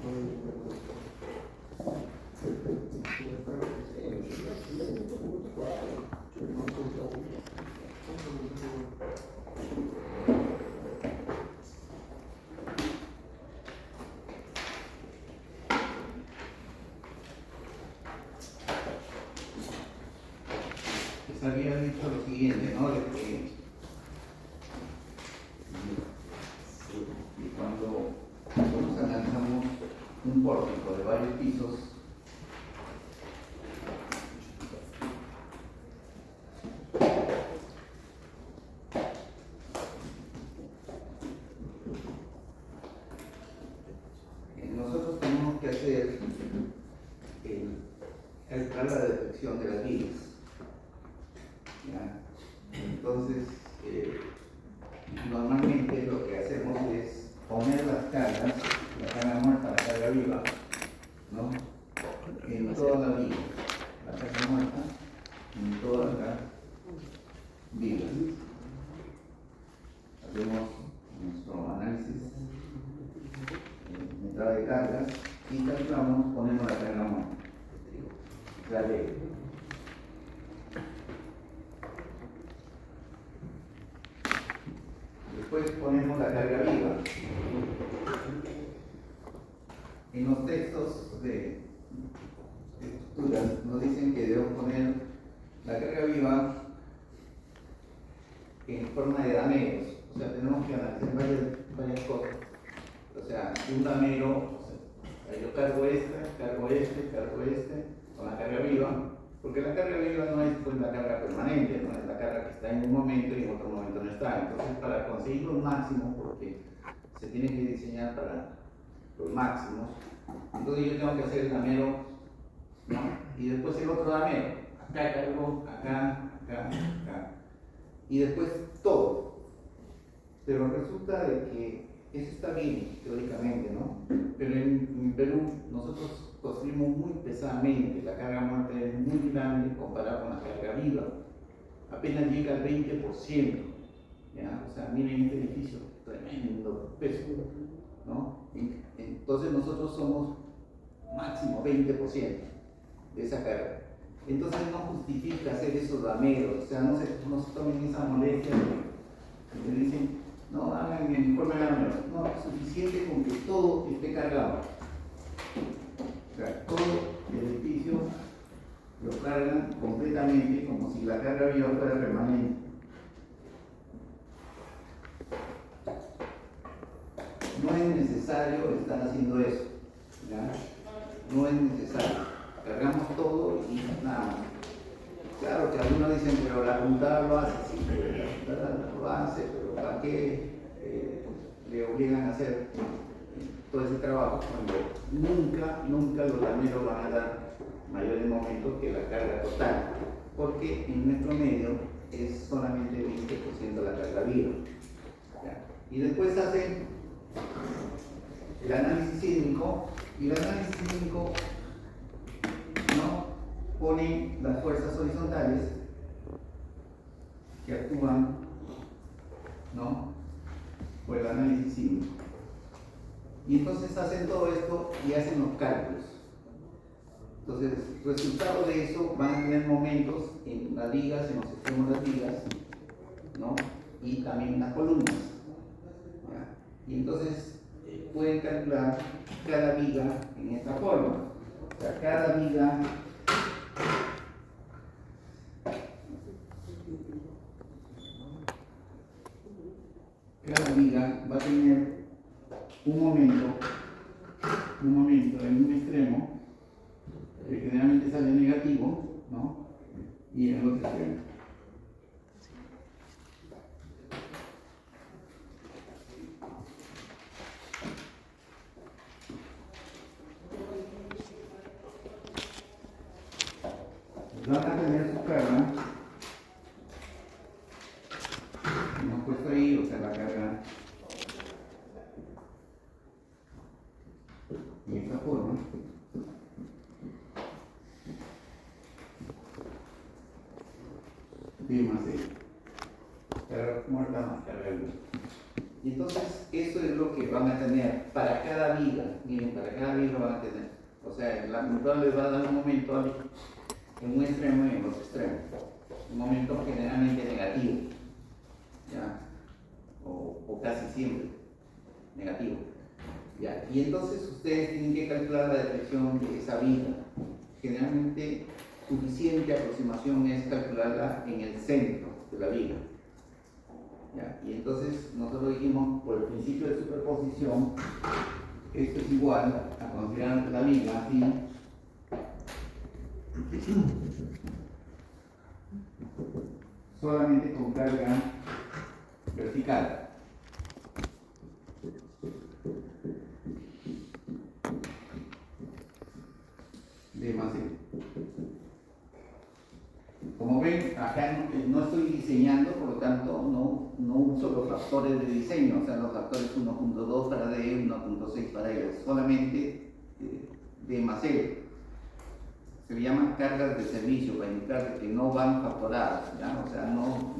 Les había dicho lo siguiente, ¿no? De que cuando nosotros analizamos un pórtico de varios pisos, nosotros tenemos que hacer calcular la detección de las vigas. ¿Ya? Entonces, normalmente lo que hacemos es poner las cargas, la carga muerta, la carga viva, ¿no? En toda la viga, la carga muerta, en todas las vigas. Hacemos nuestro análisis de entrada de cargas y calculamos, ponemos la carga muerta, la ley. Después ponemos la carga viva. En los textos de estructuras nos dicen que debemos poner la carga viva en forma de dameros. O sea, tenemos que analizar varias cosas. O sea, un damero, o sea, yo cargo este, con la carga viva, porque la carga viva no es pues, la carga permanente, no es la carga que está en un momento y en otro momento no está. Entonces, para conseguir los máximos, porque se tiene que diseñar para los máximos, entonces yo tengo que hacer el damero, ¿no? Y después el otro damero, acá cargo, acá, y después todo. Pero resulta de que eso está bien teóricamente, ¿no? Pero en Perú nosotros construimos muy pesadamente, la carga muerta es muy grande comparada con la carga viva, apenas llega al 20%, ¿ya? O sea, miren este edificio, tremendo peso, ¿no? Entonces nosotros somos máximo 20% de esa carga. Entonces no justifica hacer esos dameros, o sea, no se tomen esa molestia que te dicen, no, hagan el informe de dameros. No, es suficiente con que todo esté cargado. O sea, todo el edificio lo cargan completamente como si la carga viva fuera permanente. No es necesario estar haciendo eso, ¿ya? No es necesario. Cargamos todo y nada más. Claro que algunos dicen, pero la juntada lo hace, sí, la juntada lo hace, pero ¿para qué le obligan a hacer todo ese trabajo cuando nunca los dameros van a dar mayores momentos que la carga total? Porque en nuestro medio es solamente 20% la carga viva. ¿Ya? Y después hacen el análisis sísmico, y el análisis sísmico, ¿no?, pone las fuerzas horizontales que actúan, ¿no?, por el análisis sísmico. Y entonces hacen todo esto y hacen los cálculos. Entonces, resultado de eso van a tener momentos en las vigas, en los extremos de las vigas, ¿no?, y también en las columnas. ¿Ya? Y entonces pueden calcular cada viga en esta forma. O sea, cada viga va a tener un momento en un extremo que generalmente sale negativo, ¿no?, y en el otro extremo. Van a tener su carga, hemos puesto ahí, o sea, la carga de esta forma. B más E, carga muerta más carga viva. Y entonces eso es lo que vamos van a tener para cada viga, miren, para cada viga van a tener, o sea, la pintura les va a dar un momento en un extremo y en otro extremo, un momento generalmente negativo, ¿ya? O casi siempre negativo, ¿ya? Y entonces ustedes tienen que calcular la deflexión de esa viga. Generalmente suficiente aproximación es calcularla en el centro de la viga. ¿Ya? Y entonces nosotros dijimos por el principio de superposición, esto es igual a considerar la viga así, solamente con carga vertical. De más como ven, acá no estoy diseñando, por lo tanto no uso los factores de diseño, o sea, los factores 1.2 para D, 1.6 para E, solamente D más E. Se le llaman cargas de servicio para indicar que no van factoradas, ¿ya? O sea, no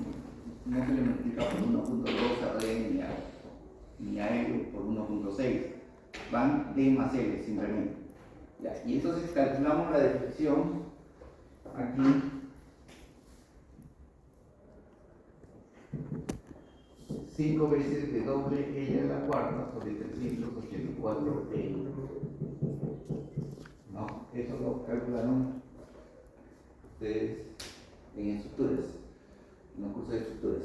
se le multiplica por 1.2 a D ni a E por 1.6, van D más L simplemente. ¿Ya? Y entonces calculamos la deflexión aquí. 5 veces de doble L a la cuarta sobre 384 L. ¿No? Eso lo calcularon ustedes en estructuras, en los cursos de estructuras.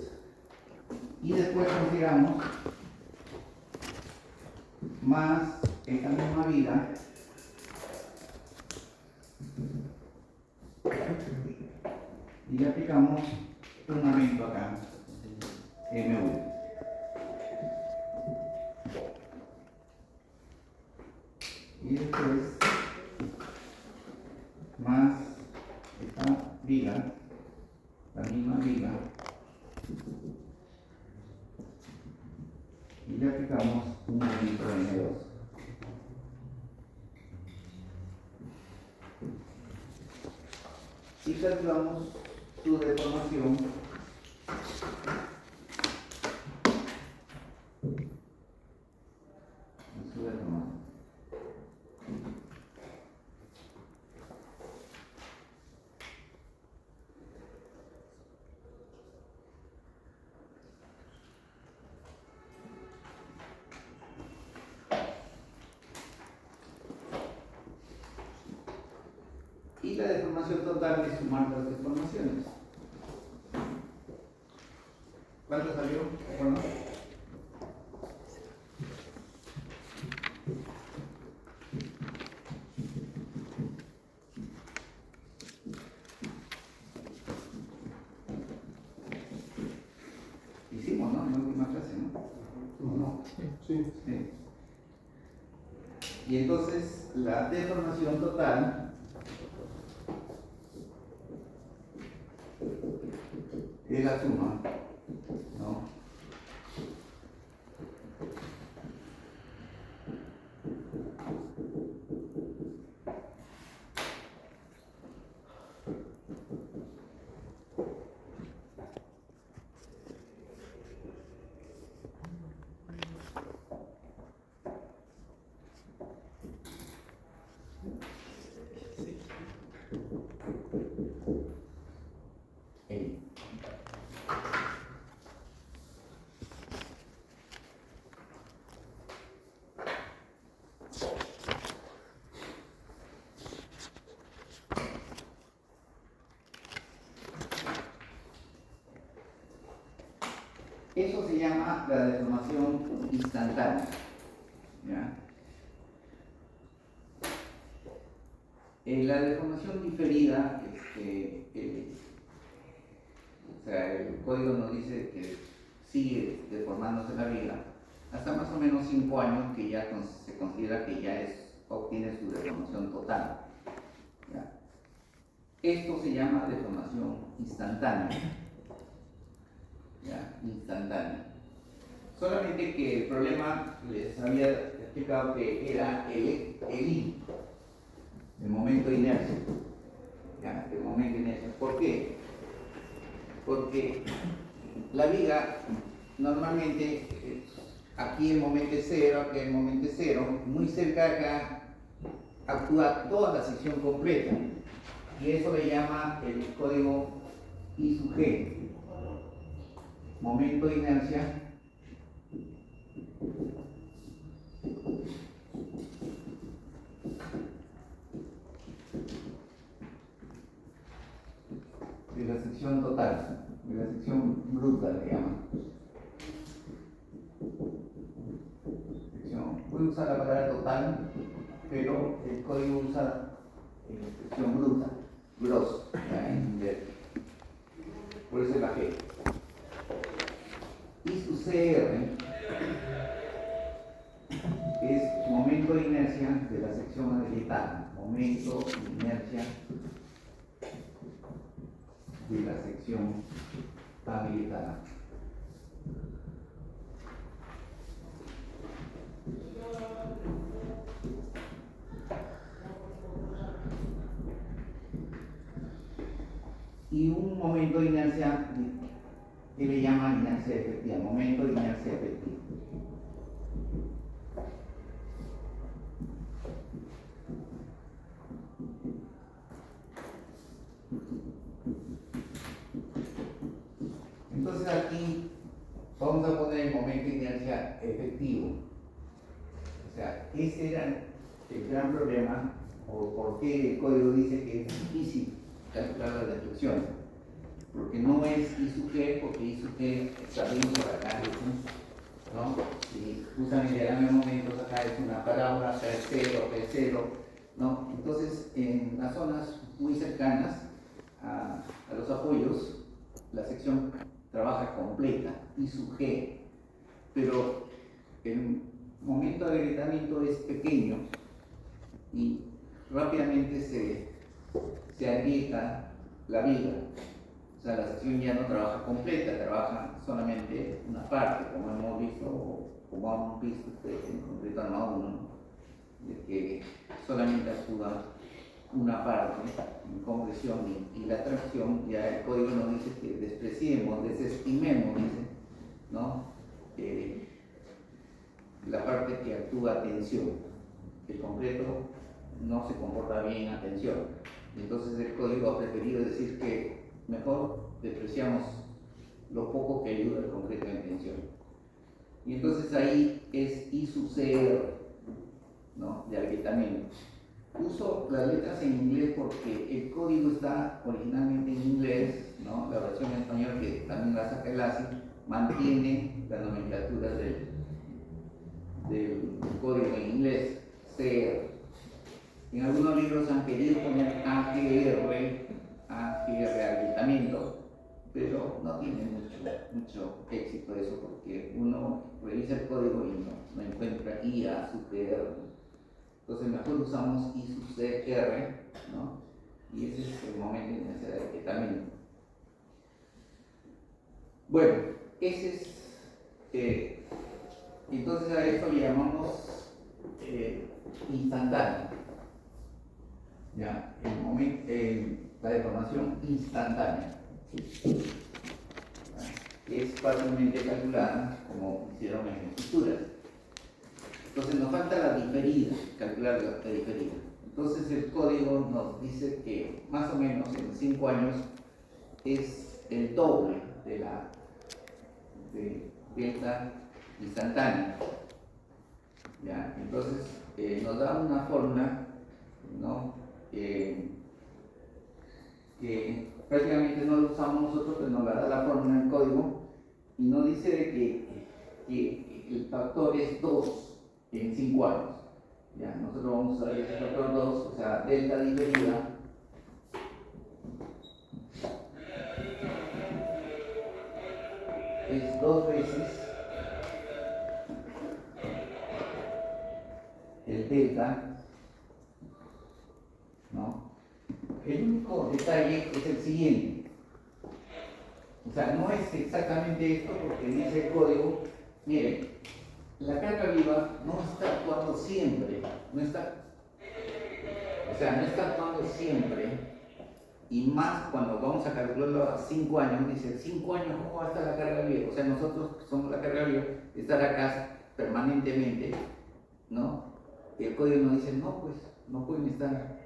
Y después consideramos más esta misma vida y le aplicamos un aumento acá, M1. Y después más esta viga, la misma viga, y le aplicamos un aumento de N2. Y calculamos su deformación y la deformación total de sumar las deformaciones. ¿Cuánto salió? Bueno. Hicimos, ¿no? En la última clase, ¿no? ¿O no? Sí. Sí. Y entonces la deformación total es la suma, ¿no? Eso se llama la deformación instantánea. ¿Ya? La deformación diferida, o sea, el código nos dice que sigue deformándose la viga hasta más o menos 5 años que ya se considera que ya obtiene su deformación total. ¿Ya? Esto se llama deformación instantánea. ¿Ya? Instantánea. Solamente que el problema les había explicado que era el I, el momento de inercia. ¿Ya? El momento de inercia. ¿Por qué? Porque la viga normalmente aquí el momento es cero, aquí el momento es cero, muy cerca de acá actúa toda la sección completa y eso le llama el código I sub G, momento de inercia de la sección total, de la sección bruta le llaman. Voy a usar la palabra total, pero el código usa sección bruta, gross, por eso es la G. Y su CR es momento de inercia de la sección agrietada, momento de inercia de la sección agrietada. Y un momento de inercia que le llaman inercia efectiva, momento de inercia efectiva. Entonces aquí vamos a poner el momento de inercia efectivo. O sea, ese era el gran problema, o por qué el código dice que es difícil calcular las deflecciones. Porque no es I sub G, porque I sub G sabemos por acá, ¿no? Si usan el diagrama de momentos, acá es una parábola, acá es cero, ¿no? Entonces, en las zonas muy cercanas a los apoyos, la sección trabaja completa, I sub G, pero el momento de agrietamiento es pequeño y rápidamente se agrieta la viga. O sea, la sección ya no trabaja completa, trabaja solamente una parte, como hemos visto, o como hemos visto en concreto en A1, ¿no? De que solamente actúa una parte en compresión y la tracción. Ya el código nos dice que despreciemos, desestimemos, dice, ¿no? La parte que actúa a tensión. El concreto no se comporta bien a tensión. Entonces el código ha preferido decir que mejor despreciamos lo poco que ayuda el concreto en tensión. Y entonces ahí es I sub CR, ¿no? De agrietamiento. Uso las letras en inglés porque el código está originalmente en inglés, ¿no? La versión en español, que también la saca el ASI, mantiene la nomenclatura del código en inglés, CR. En algunos libros han querido poner AGR agrietamiento, pero no tiene mucho éxito eso, porque uno revisa el código y no encuentra IA sub CR. Entonces mejor usamos I sub CR, ¿no? Y ese es el momento de inercia de agrietamiento. Bueno, ese es, entonces a esto le llamamos instantáneo. Ya, el momento, la deformación instantánea, que es fácilmente calculada como hicieron en estructuras. Entonces nos falta la diferida, calcular la diferida. Entonces el código nos dice que más o menos en 5 años es el doble de la delta instantánea. ¿Ya? Entonces nos da una fórmula, ¿no? Que prácticamente no lo usamos nosotros, pero nos la da la fórmula en el código y nos dice de que el factor es 2 en 5 años. ¿Ya? Nosotros vamos a usar este factor 2, o sea, delta diferida es 2 veces el delta, ¿no? El único detalle es el siguiente. O sea, no es exactamente esto, porque dice el código, miren, la carga viva no está actuando siempre, no está actuando siempre, y más cuando vamos a calcularlo a 5 años, dice, 5 años, ¿cómo va a estar la carga viva? O sea, nosotros que somos la carga viva, estar acá permanentemente, ¿no? Y el código nos dice, no, pues no pueden estar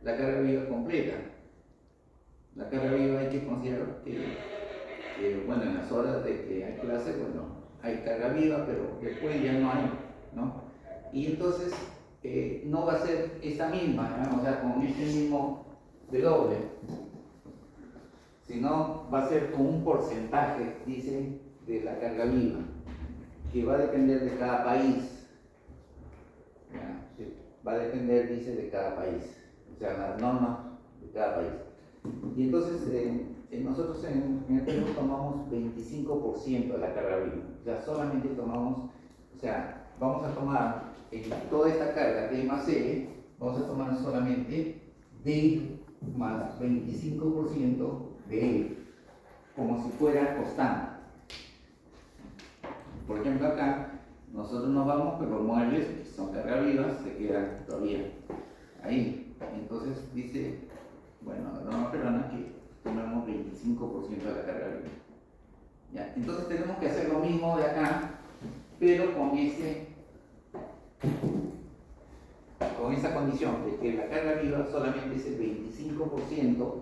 la carga viva completa. La carga viva hay que considerar que, bueno, en las horas de que hay clase, bueno, hay carga viva, pero después ya no hay, ¿no? Y entonces no va a ser esta misma, ¿no? O sea, con este mismo W, sino va a ser con un porcentaje, dice, de la carga viva, que va a depender de cada país. ¿Ya? Va a depender, dice, de cada país, o sea, las normas de cada país. Y entonces nosotros en el Perú tomamos 25% de la carga viva, o sea, solamente tomamos, o sea, vamos a tomar toda esta carga D más E, vamos a tomar solamente D más 25% de E, como si fuera constante. Por ejemplo, acá nosotros nos vamos, pero los muebles, que son carga vivas, se quedan todavía ahí. Entonces dice, bueno, la norma peruana que tomamos 25% de la carga viva. ¿Ya? Entonces tenemos que hacer lo mismo de acá, pero con esa condición de que la carga viva solamente es el 25%,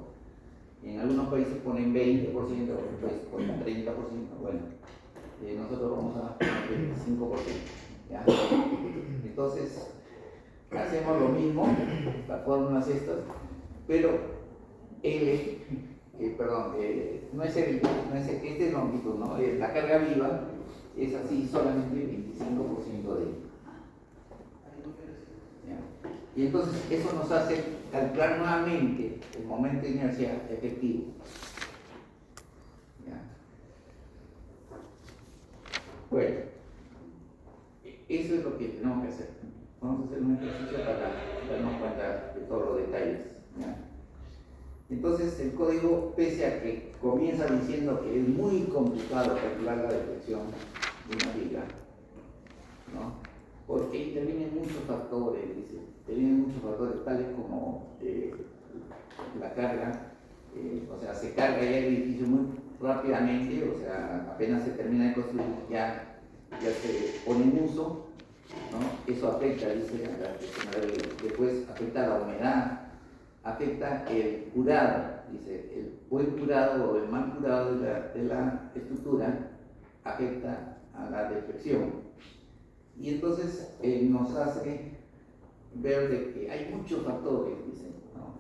en algunos países ponen 20%, en otros países ponen 30%, bueno, nosotros vamos a poner 25%. ¿Ya? Entonces, hacemos lo mismo, las fórmulas estas, pero L, no es este es longitud, ¿no? La carga viva es así, solamente 25% de ella. Y entonces eso nos hace calcular nuevamente el momento de inercia efectivo. ¿Ya? Bueno, eso es lo que tenemos que hacer. Vamos a hacer un ejercicio para darnos cuenta de todos los detalles. ¿Ya? Entonces el código, pese a que comienza diciendo que es muy complicado calcular la deflexión de una viga, ¿no? Porque intervienen muchos factores, dice, intervienen muchos factores tales como la carga, o sea, se carga ya el edificio muy rápidamente, o sea, apenas se termina de construir, ya se pone en uso, ¿no? Eso afecta, dice, a la deflexión de la viga. Después afecta a la humedad, afecta el curado, dice, el buen curado o el mal curado de la estructura afecta a la deflexión. Y entonces nos hace ver de que hay muchos factores, dicen, ¿no?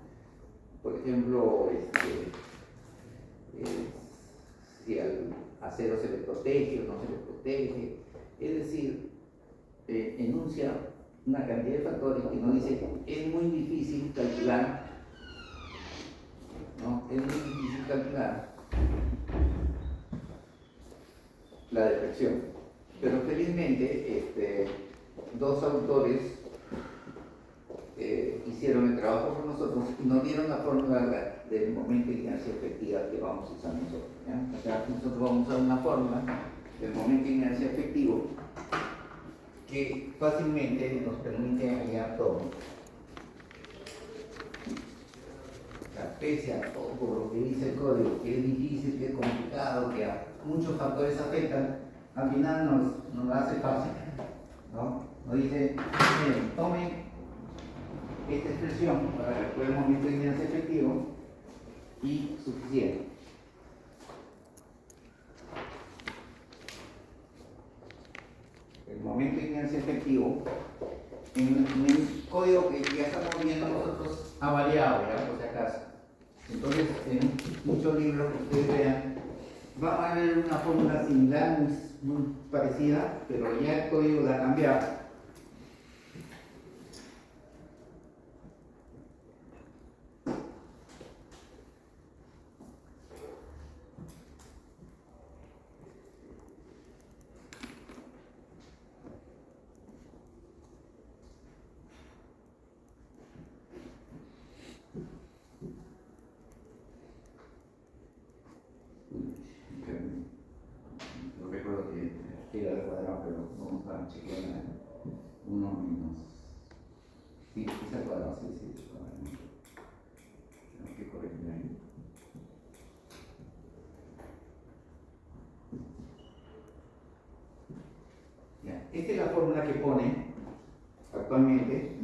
Por ejemplo, si al acero se le protege o no se le protege, es decir, enuncia una cantidad de factores que nos dice es muy difícil calcular, ¿no? Es muy difícil calcular la deflexión. Pero felizmente dos autores hicieron el trabajo con nosotros y nos dieron la fórmula del momento de inercia efectiva que vamos a usar nosotros. ¿Ya? O sea, nosotros vamos a usar una fórmula del momento de inercia efectivo que fácilmente nos permite hallar todo. O sea, pese a todo lo que dice el código, que es difícil, que es complicado, que a muchos factores afectan, al final nos lo hace fácil, ¿no? Nos dice, miren, tomen esta expresión para calcular el momento de inercia efectivo y suficiente. El momento de inercia efectivo, en el código que ya estamos viendo nosotros, ha variado, ya por si acaso. Entonces, en muchos libros que ustedes vean, va a haber una fórmula similar, muy parecida, pero ya el código la ha cambiado. No recuerdo que era el cuadrado, pero vamos a chequear uno menos. Sí, es el cuadrado, sí, el cuadrado. Tengo que corregir ahí. Ya, actualmente,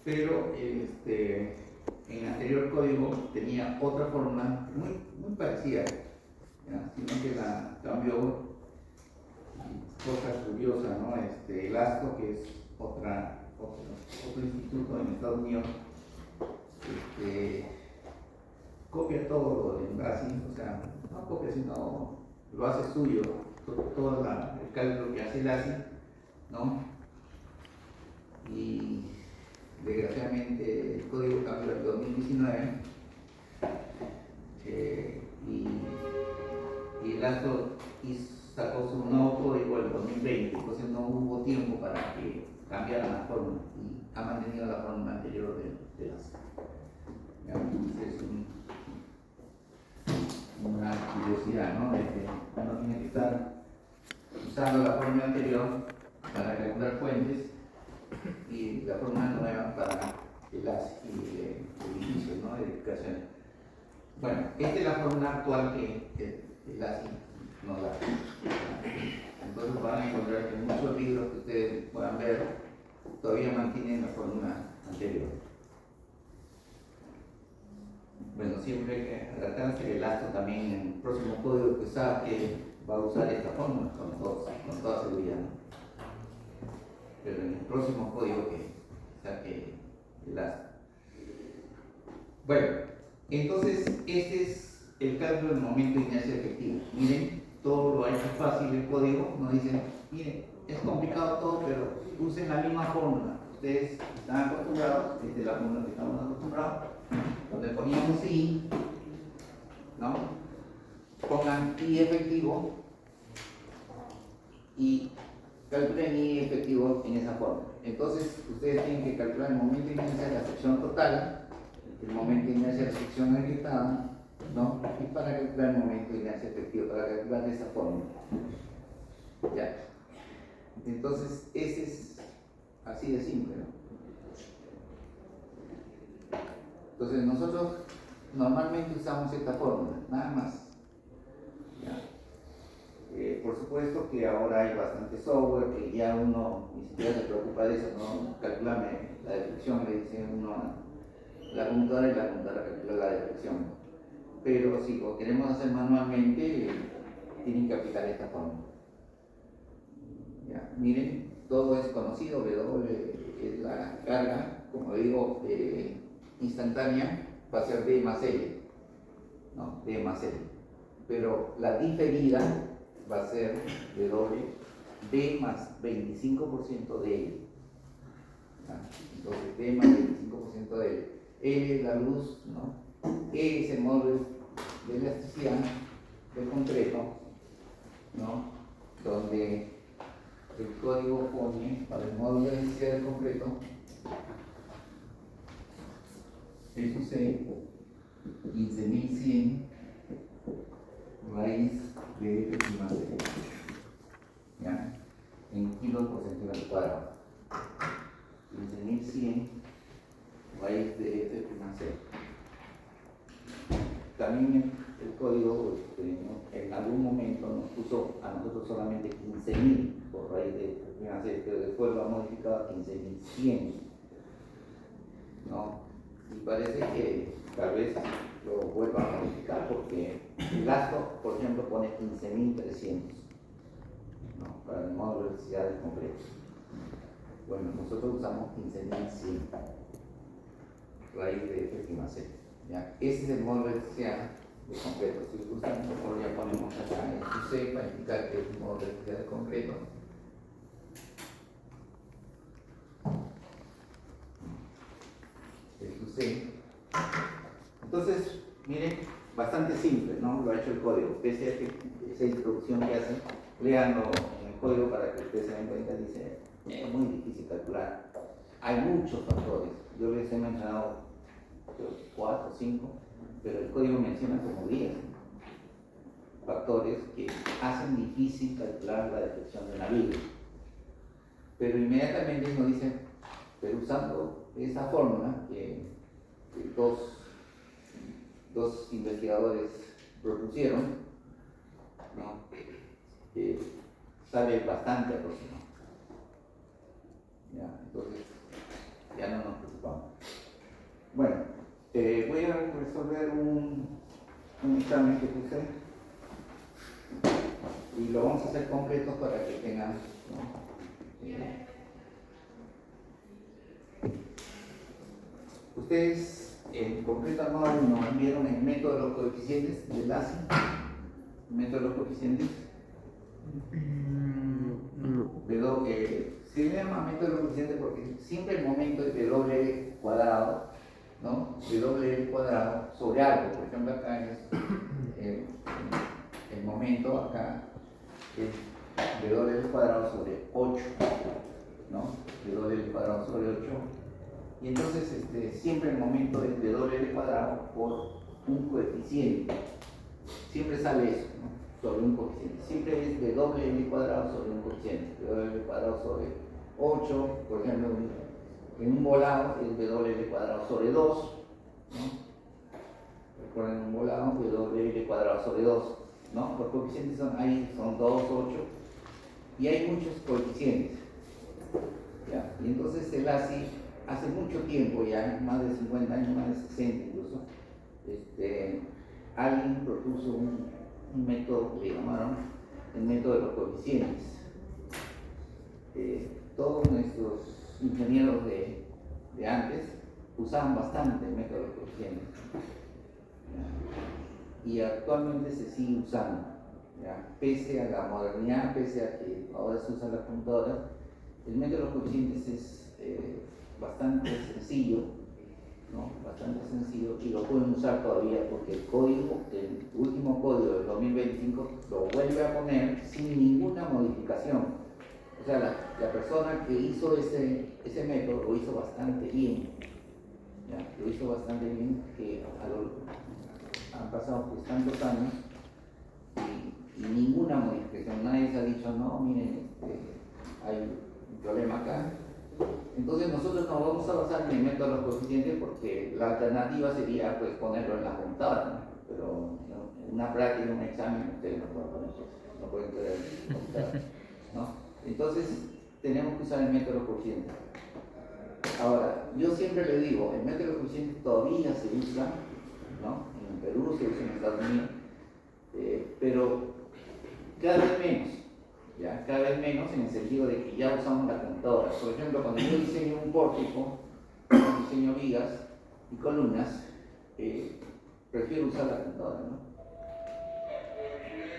pero en el anterior código tenía otra fórmula muy parecida, ¿ya? Sino que la cambió. Cosa curiosa, ¿no? El ASCO, que es otro instituto en Estados Unidos, copia todo lo de Envasi, o sea, no copia, sino lo hace suyo, todo el cálculo que hace el ASI, ¿no? Y desgraciadamente el código cambió en 2019 y el ASCO sacó su nuevo código en 2020, entonces no hubo tiempo para que cambiara la forma y ha mantenido la forma anterior de las. Es una curiosidad, ¿no? Uno tiene que estar usando la forma anterior para calcular fuentes y la forma nueva para el inicio, ¿no? De edificación. Bueno, esta es la forma actual que el ASI nos da. Entonces van a encontrar que muchos libros que ustedes puedan ver todavía mantienen la fórmula anterior. Bueno, siempre hay que adaptarse. El ASCO también en el próximo código que saque va a usar esta fórmula con toda seguridad, ¿no? Pero en el próximo código que saque el ASCO. Bueno, entonces este es el cálculo del momento de inercia efectiva. Miren, todo lo ha hecho fácil el código. Nos dicen, miren, es complicado todo, pero usen la misma fórmula. Ustedes están acostumbrados, esta es la fórmula que estamos acostumbrados, donde poníamos I, ¿no? Pongan I efectivo y calculen I efectivo en esa fórmula. Entonces, ustedes tienen que calcular el momento de inercia de la sección total, el momento de inercia de la sección agrietada, ¿no? Y para calcular el momento de inercia efectivo, para calcular de esa fórmula. ¿Ya? Entonces, ese es así de simple, ¿no? Entonces, nosotros normalmente usamos esta fórmula, nada más. ¿Ya? Por supuesto que ahora hay bastante software que ya uno ni siquiera se preocupa de eso, ¿no? Calculame la deflexión, le dice uno a la computadora y la computadora calcula la deflexión. Pero si lo queremos hacer manualmente, tienen que aplicar esta fórmula. ¿Ya? Miren, todo es conocido, W es la carga, como digo, instantánea, va a ser D más L, ¿no? D más L. Pero la diferida va a ser W, D más 25% de L. ¿Ya? Entonces, D más 25% de L. L es la luz, ¿no? E es el módulo de elasticidad del concreto, ¿no? Donde el código pone para el módulo de elasticidad del concreto, eso se 15.100 raíz de F más C, ¿ya? En kilos por centímetro cuadrado. 15.100 raíz de F más C. También el código en algún momento nos puso a nosotros solamente 15.000 por raíz de F más C, pero después lo ha modificado a 15.100, ¿no? Y parece que tal vez lo vuelva a modificar porque el ASCO, por ejemplo, pone 15.300, ¿no? Para el módulo de elasticidad del concreto. Bueno, nosotros usamos 15.100 raíz de F más C. ¿Ya? Ese es el módulo de elasticidad del concreto. Si gustan, mejor ya ponemos acá el C para indicar que es el módulo de elasticidad del concreto. Entonces, miren, bastante simple, ¿no? Lo ha hecho el código. Pese a que esa introducción que hacen, leanlo en el código para que ustedes se den cuenta, dice, es muy difícil calcular. Hay muchos factores. Yo les he mencionado 4 o 5, pero el código menciona como 10 factores que hacen difícil calcular la deflexión de la viga. Pero inmediatamente nos dicen, pero usando esa fórmula que dos investigadores propusieron, ¿no? Sale bastante aproximado. resolver un examen que puse y lo vamos a hacer completo para que tengan, ¿no? Ustedes en completo armado 1 vieron el método de los coeficientes del ASI, el método de los coeficientes. Se llama método de los coeficientes porque siempre el momento es W cuadrado, ¿no? W cuadrado sobre algo. Por ejemplo, acá es el momento, acá es W cuadrado sobre 8, ¿no? W cuadrado sobre 8. Y entonces siempre el momento es W cuadrado por un coeficiente. Siempre sale eso, ¿no? Sobre un coeficiente. Siempre es W cuadrado sobre un coeficiente. W cuadrado sobre 8, por ejemplo, en un volado es W cuadrado sobre 2, ¿no? Recuerden, un volado es W cuadrado sobre 2, ¿no? Los coeficientes son 2, 8, y hay muchos coeficientes, ¿ya? Y entonces el ASI, hace mucho tiempo, ya más de 50 años, más de 60 incluso, alguien propuso un método que llamaron el método de los coeficientes. Todos nuestros ingenieros de antes usaban bastante el método de los coeficientes, ¿ya? Y actualmente se sigue usando, ¿ya? Pese a la modernidad, pese a que ahora se usan las computadoras, el método de los coeficientes es bastante sencillo, ¿no? Bastante sencillo, y lo pueden usar todavía porque el código, el último código del 2025 lo vuelve a poner sin ninguna modificación. O sea, la persona que hizo ese método lo hizo bastante bien, ¿ya? Lo hizo bastante bien, que han pasado pues tantos años y ninguna modificación. Nadie se ha dicho, no, miren, hay un problema acá. Entonces nosotros nos vamos a basar en el método de los coeficientes porque la alternativa sería pues ponerlo en la computadora, ¿no? Pero en una práctica, en un examen, ustedes no pueden poner eso, no pueden creer en la computadora, ¿no? Entonces tenemos que usar el método de los coeficientes. Ahora, yo siempre le digo, el método de los coeficientes todavía se usa, ¿no? En Perú se usa, en Estados Unidos, pero cada vez menos. ¿Ya? Cada vez menos en el sentido de que ya usamos la computadora. Por ejemplo, cuando yo diseño un pórtico, diseño vigas y columnas, prefiero usar la computadora, ¿no?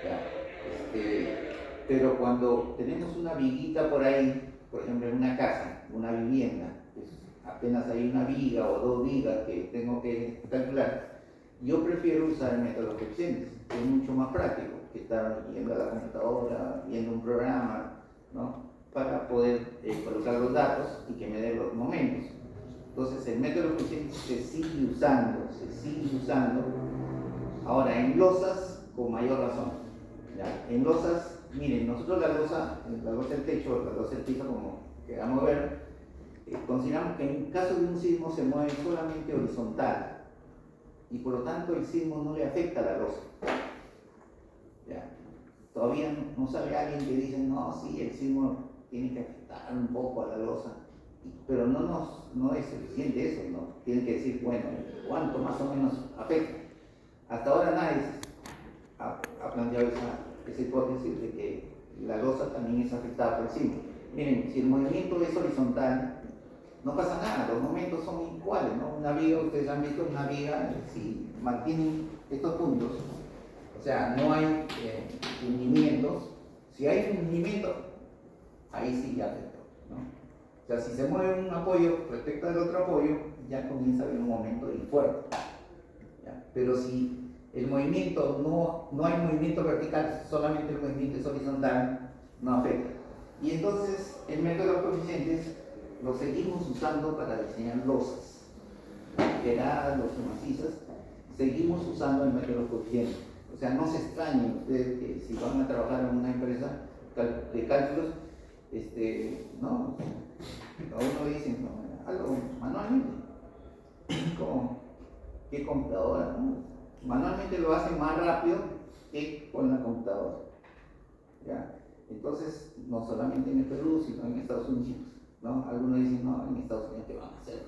¿Ya? Pero cuando tenemos una viguita por ahí, por ejemplo en una casa, una vivienda, pues apenas hay una viga o dos vigas que tengo que calcular, yo prefiero usar el método de los coeficientes, que es mucho más práctico que estar yendo a la computadora, viendo un programa, ¿no? Para poder colocar los datos y que me dé los momentos. Entonces el método de los coeficientes se sigue usando. Ahora en losas con mayor razón, ¿ya? En losas, miren, nosotros la losa del techo, la losa del piso, como queramos ver, consideramos que en caso de un sismo se mueve solamente horizontal y por lo tanto el sismo no le afecta a la losa. ¿Ya? Todavía no sale alguien que dice, no, sí, el sismo tiene que afectar un poco a la losa, pero no es suficiente eso, ¿no? Tienen que decir, bueno, ¿cuánto más o menos afecta? Hasta ahora nadie ha planteado esa hipótesis de que la losa también es afectada por el sismo. Miren, si el movimiento es horizontal, no pasa nada, los momentos son iguales, ¿no? Una viga, ustedes han visto una viga, si mantienen estos puntos, o sea, no hay hundimientos. Si hay un hundimiento, ahí sí ya afectó, ¿no? O sea, si se mueve un apoyo respecto al otro apoyo, ya comienza a haber un momento y fuerte, ¿ya? Pero si el movimiento no hay movimiento vertical, solamente el movimiento es horizontal, no afecta. Y entonces el método de los coeficientes lo seguimos usando para diseñar losas, quebradas, losas macizas, seguimos usando el método de los coeficientes. O sea, no se extrañen ustedes que si van a trabajar en una empresa de cálculos, no, a uno dice, no, algo manualmente, como qué computadora, ¿no? Manualmente lo hacen más rápido que con la computadora, ¿ya? Entonces, no solamente en el Perú, sino en Estados Unidos, ¿no? Algunos dicen, no, en Estados Unidos, ¿qué van a hacer?